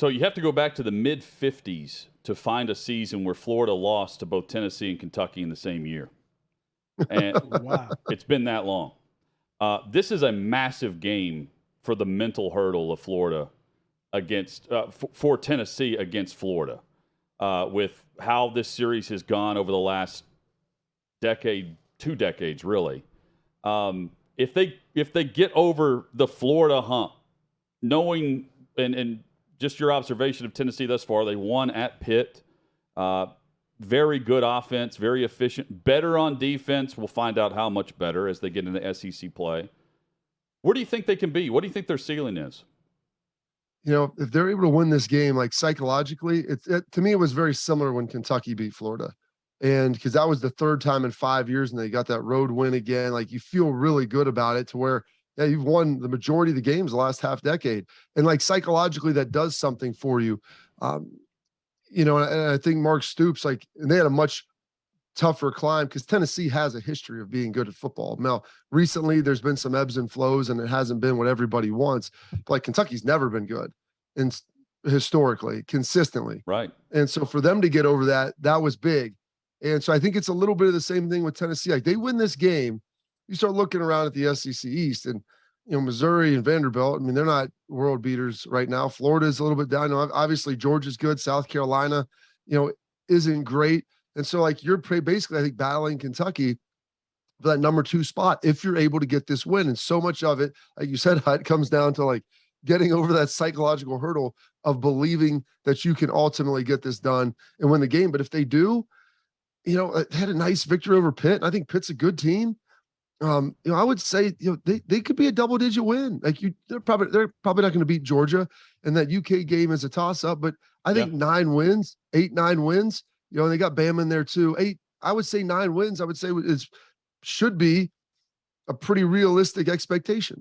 So you have to go back to the mid-'50s to find a season where Florida lost to both Tennessee and Kentucky in the same year. And Wow. it's been that long. This is a massive game for the mental hurdle of Florida against for Tennessee against Florida, with how this series has gone over the last decade, 2 decades, really. If they get over the Florida hump, knowing and just your observation of Tennessee thus far, they won at Pitt. Very good offense, very efficient, better on defense. We'll find out how much better as they get into SEC play. Where do you think they can be? What do you think their ceiling is? If they're able to win this game, like psychologically, to me, it was very similar when Kentucky beat Florida. And because that was the third time in 5 years and they got that road win again, like you feel really good about it to where, yeah, you've won the majority of the games the last half decade. And like psychologically, that does something for you. And I think Mark Stoops, and they had a much tougher climb because Tennessee has a history of being good at football. Now, recently there's been some ebbs and flows and it hasn't been what everybody wants. But like Kentucky's never been good and historically, consistently. Right. And so for them to get over that was big. And so I think it's a little bit of the same thing with Tennessee. Like they win this game, you start looking around at the SEC East and Missouri and Vanderbilt. I mean, they're not world beaters right now. Florida is a little bit down. Obviously Georgia's good. South Carolina, isn't great. And so like you're basically, I think, battling Kentucky for that number 2 spot if you're able to get this win. And so much of it, like you said, it comes down to like getting over that psychological hurdle of believing that you can ultimately get this done and win the game. But if they do, they had a nice victory over Pitt. And I think Pitt's a good team. I would say, they could be a double-digit win. Like they're probably not going to beat Georgia, and that UK game is a toss-up. But I think 9 wins, 8-9 wins. They got Bama in there too. I would say 9 wins. I would say should be a pretty realistic expectation.